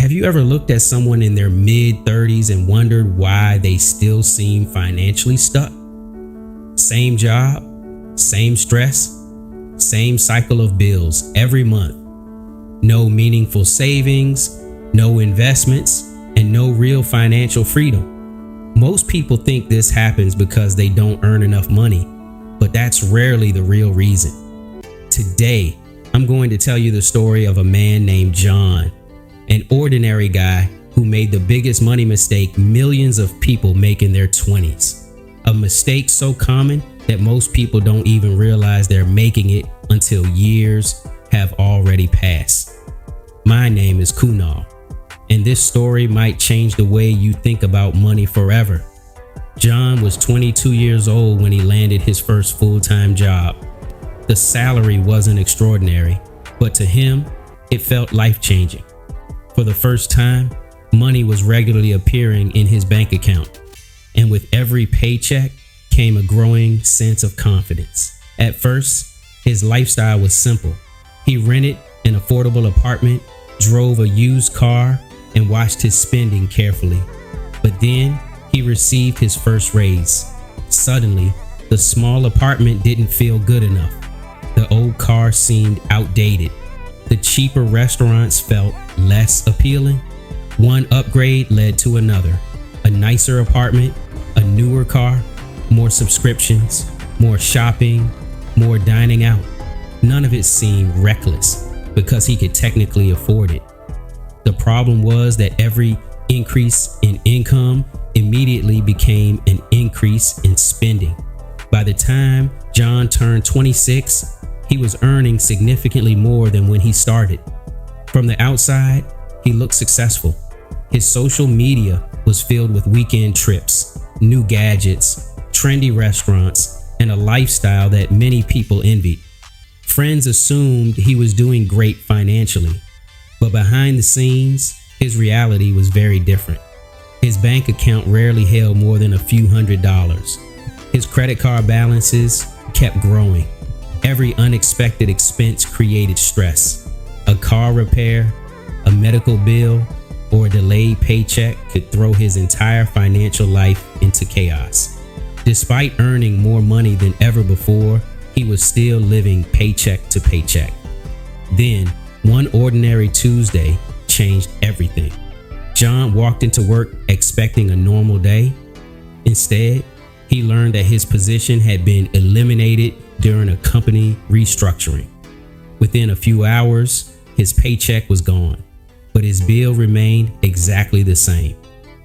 Have you ever looked at someone in their mid-30s and wondered why they still seem financially stuck? Same job, same stress, same cycle of bills every month. No meaningful savings, no investments, and no real financial freedom. Most people think this happens because they don't earn enough money, but that's rarely the real reason. Today, I'm going to tell you the story of a man named John, an ordinary guy who made the biggest money mistake millions of people make in their 20s. A mistake so common that most people don't even realize they're making it until years have already passed. My name is Kunal, and this story might change the way you think about money forever. John was 22 years old when he landed his first full-time job. The salary wasn't extraordinary, but to him, it felt life-changing. For the first time, money was regularly appearing in his bank account, and with every paycheck came a growing sense of confidence. At first, his lifestyle was simple. He rented an affordable apartment, drove a used car, and watched his spending carefully. But then he received his first raise. Suddenly, the small apartment didn't feel good enough. The old car seemed outdated. The cheaper restaurants felt less appealing. One upgrade led to another. A nicer apartment, a newer car, more subscriptions, more shopping, more dining out. None of it seemed reckless because he could technically afford it. The problem was that every increase in income immediately became an increase in spending. By the time John turned 26, he was earning significantly more than when he started. From the outside, he looked successful. His social media was filled with weekend trips, new gadgets, trendy restaurants, and a lifestyle that many people envied. Friends assumed he was doing great financially, but behind the scenes, his reality was very different. His bank account rarely held more than a few $100s. His credit card balances kept growing. Every unexpected expense created stress. A car repair, a medical bill, or a delayed paycheck could throw his entire financial life into chaos. Despite earning more money than ever before, he was still living paycheck to paycheck. Then, one ordinary Tuesday changed everything. John walked into work expecting a normal day. Instead, he learned that his position had been eliminated during a company restructuring. Within a few hours, his paycheck was gone, but his bill remained exactly the same.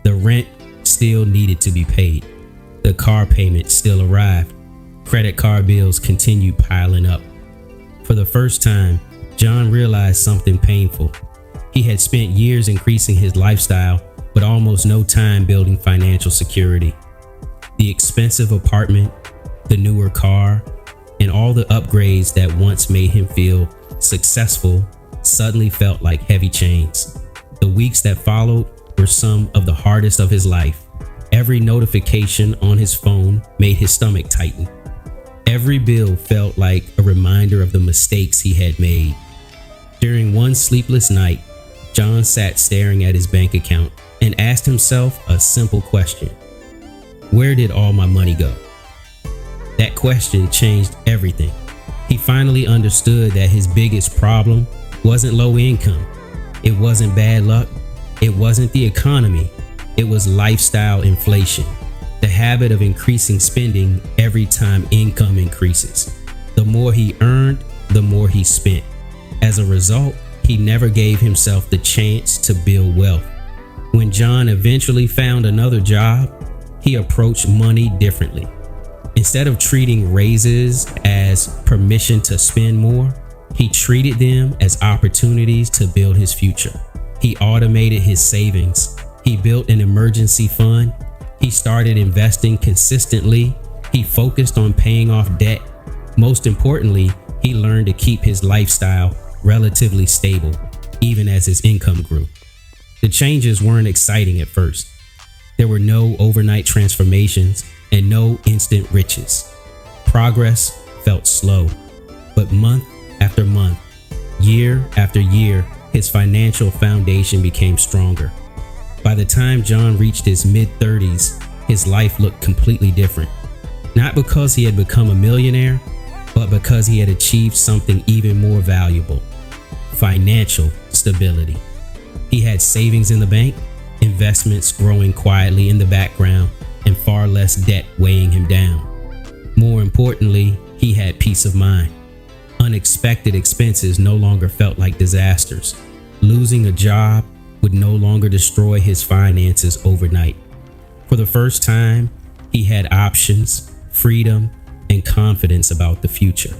The rent still needed to be paid. The car payment still arrived. Credit card bills continued piling up. For the first time, John realized something painful. He had spent years increasing his lifestyle, but almost no time building financial security. The expensive apartment, the newer car, and all the upgrades that once made him feel successful suddenly felt like heavy chains. The weeks that followed were some of the hardest of his life. Every notification on his phone made his stomach tighten. Every bill felt like a reminder of the mistakes he had made. During one sleepless night, John sat staring at his bank account and asked himself a simple question. Where did all my money go? That question changed everything. He finally understood that his biggest problem wasn't low income. It wasn't bad luck. It wasn't the economy. It was lifestyle inflation, the habit of increasing spending every time income increases. The more he earned, the more he spent. As a result, he never gave himself the chance to build wealth. When John eventually found another job, he approached money differently. Instead of treating raises as permission to spend more, he treated them as opportunities to build his future. He automated his savings. He built an emergency fund. He started investing consistently. He focused on paying off debt. Most importantly, he learned to keep his lifestyle relatively stable, even as his income grew. The changes weren't exciting at first. There were no overnight transformations and no instant riches. Progress felt slow, but month after month, year after year, his financial foundation became stronger. By the time John reached his mid-30s, his life looked completely different. Not because he had become a millionaire, but because he had achieved something even more valuable: financial stability. He had savings in the bank, investments growing quietly in the background, and far less debt weighing him down. More importantly, he had peace of mind. Unexpected expenses no longer felt like disasters. Losing a job would no longer destroy his finances overnight. For the first time, he had options, freedom, and confidence about the future.